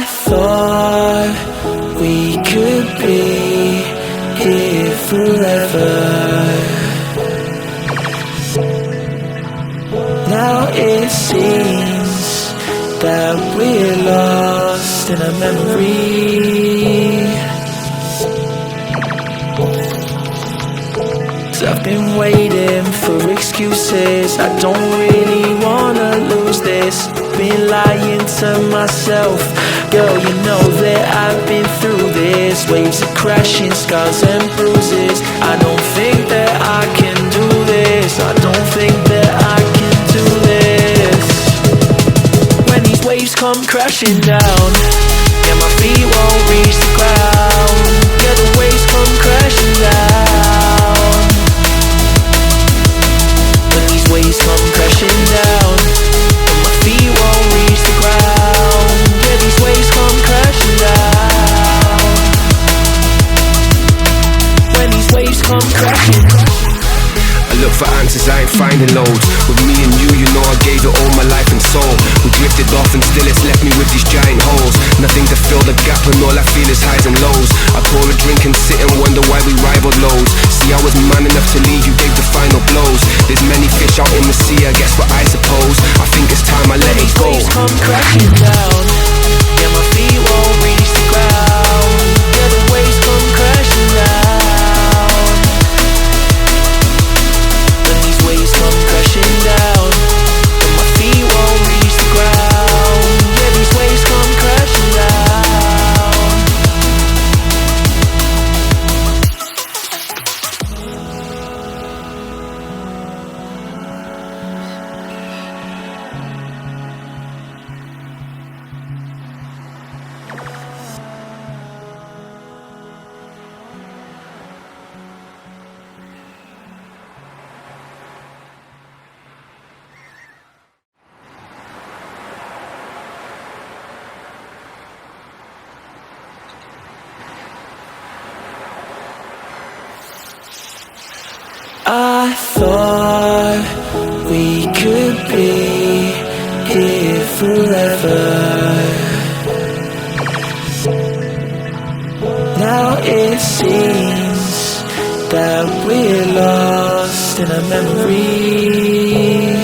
I thought we could be here forever. Now it seems that we're lost in a memory. 'Cause I've been waiting for excuses. I don't really wanna lose this. Been lying to myself. Girl, you know that I've been through this. Waves of crashing, scars and bruises. I don't think that I can do this. I don't think that I can do this. When these waves come crashing down, yeah, my feet won't reach the ground. Yeah, the waves come crashing down. When these waves come crashing down, and my feet won't reach the ground. Yeah, these waves come crashing down. When these waves come crashing. I look for answers, I ain't finding loads. With me and you know I gave it all my life and soul. We drifted off and still it's left me with these giant holes. Nothing to fill the gap and all I feel is highs and lows. I pour a drink and sit and wonder why we rivaled loads. See, I was man enough to leave, you gave the final blows. There's many fish out in the sea, I guess what I suppose. I think it's time I let it go. When these waves come crashing down, yeah, my feet won't reach the ground. Yeah, the waves come crashing down. When these waves come crashing down, and my feet won't reach the ground. Yeah, these waves come crashing down. I thought we could be here forever. Now it seems that we're lost in a memory.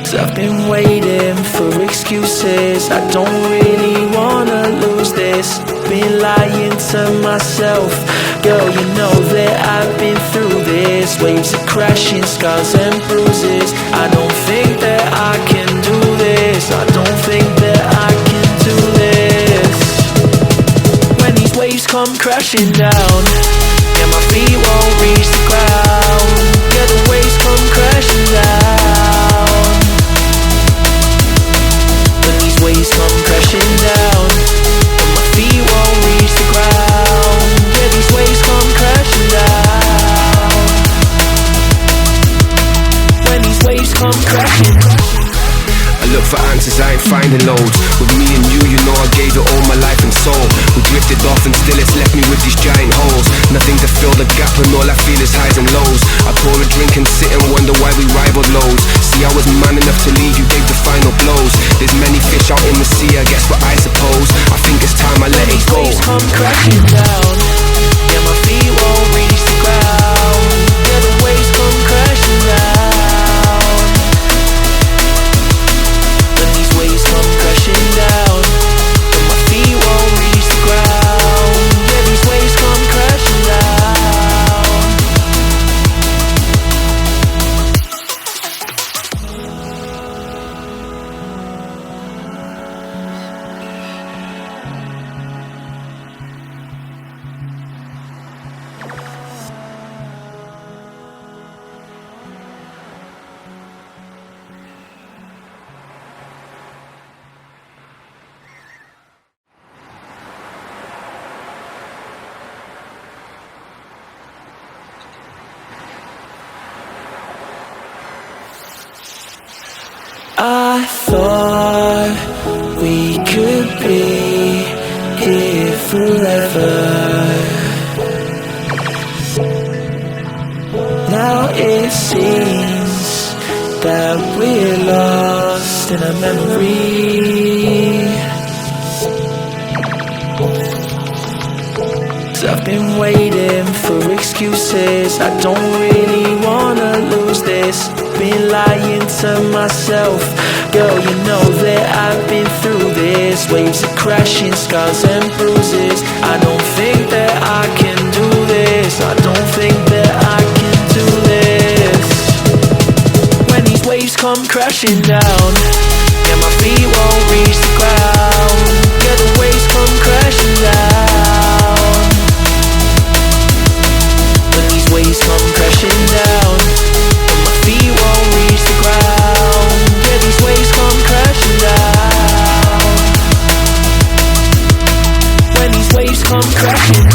'Cause I've been waiting for excuses. I don't really wanna lose this. Been lying to myself. Girl, you know that I've been through this. Waves of crashing, scars and bruises. I don't think that I can do this. I don't think that I can do this. When these waves come crashing down, yeah, my feet won't reach the ground. Yeah, the waves come crashing down. When these waves come crashing down, and my feet won't reach the ground. Yeah, these waves come crashing down. When these waves come crashing. I look for answers, I ain't finding loads. With me and you know I gave it all my life and soul. We drifted off and still it's left me with these giant holes. Nothing to fill the gap and all I feel is highs and lows. I pour a drink and sit and wonder why we rivaled loads. See, I was man enough to leave, you gave the final blows. There's many fish out in the sea, I guess what I suppose. I think it's time I let it go. When these waves come crashing down, yeah, my feet won't reach the ground. Yeah, the waves come crashing down. When these waves come crashing down, and my feet won't reach the ground. Yeah, these waves come crashing down. memory. 'Cause I've been waiting for excuses. I don't really wanna lose this. Been lying to myself. Girl, you know that I've been through this. Waves are crashing, scars and bruises. I don't think that I can do this. I don't think that I can do this. When these waves come crashing down, yeah, my feet won't reach the ground. Yeah, the waves come crashing down. When these waves come crashing down, and my feet won't reach the ground. Yeah, these waves come crashing down. When these waves come crashing.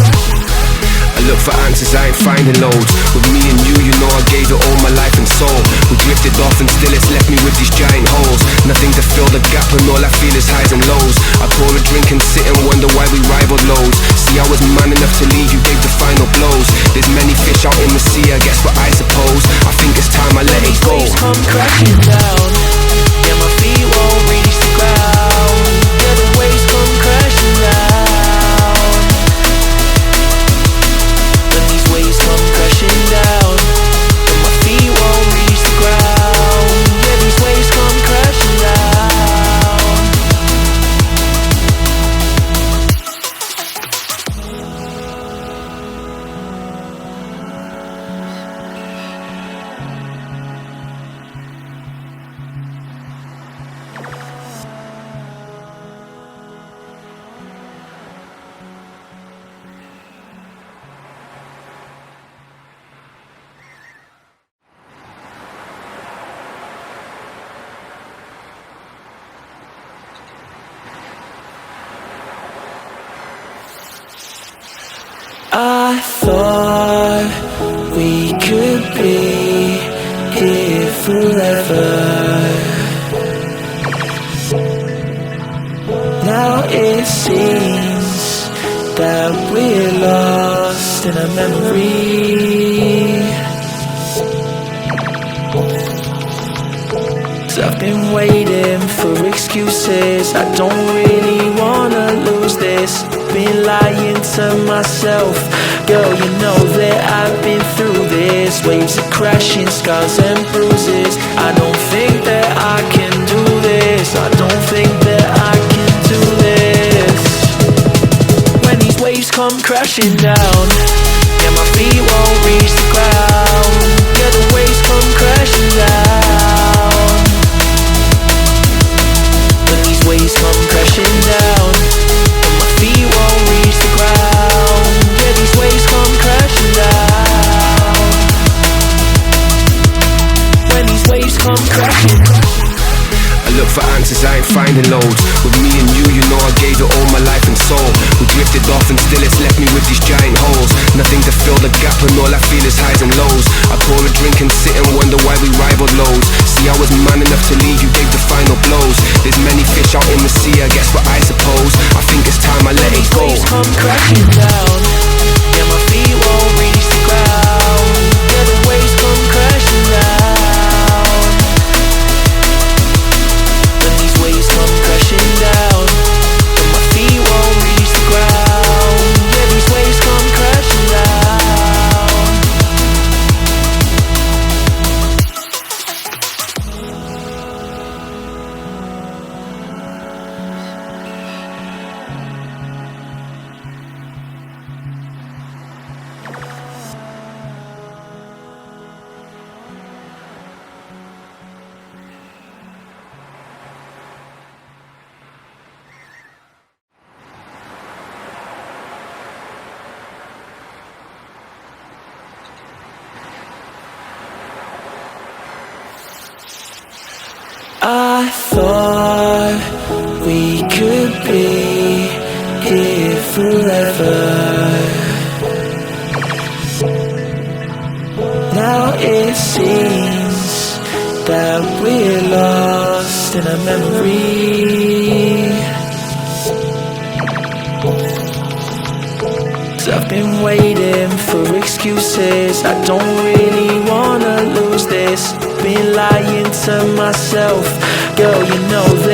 I look for answers, I ain't finding loads. With me and you know I gave it all my life and soul. We drifted off and still it's left me with these giant holes. Nothing to fill the gap and all I feel is highs and lows. I pour a drink and sit and wonder why we rivaled loads. See, I was man enough to leave, you gave the final blows. There's many fish out in the sea, I guess what I suppose. I think it's time I let it go. When these waves come crashing down, yeah, my feet won't reach the ground. Yeah, the waves come crashing down. When these waves come crashing down, and my feet won't reach the ground. Yeah, these waves come crashing down. I thought we could be here forever. Now it seems that we're lost in a memory. 'Cause I've been waiting for excuses. I don't really wanna lose this. Been lying to myself. Girl, you know that I've been through this. Waves are crashing, scars and bruises. I don't think that I can do this. I don't think that I can do this. When these waves come crashing down, yeah, my feet won't reach the ground. Yeah, the waves come crashing down. When these waves come crashing down, and my feet won't reach the ground. Yeah, these waves come crashing down. When these waves come crashing. I look for answers, I ain't finding loads. With me and you know I gave it all my life and soul. We drifted off and still it's left me with these giant holes. Nothing to fill the gap and all I feel is highs and lows. I pour a drink and sit and wonder why we rivaled loads. See, I was man enough to leave, you gave the final blows. There's many fish out in the sea, I guess what I suppose. I think it's time I let it go. When these waves come crashing down, yeah, my feet won't reach the ground. Yeah, the waves come crashing down. When these waves come crashing down, and my feet won't reach the ground. Yeah, these waves come crashing down. I thought we could be here forever. Now it seems that we're lost in a memory. 'Cause I've been waiting for excuses. I don't really wanna lose this. this. Been lying to myself, girl, you know that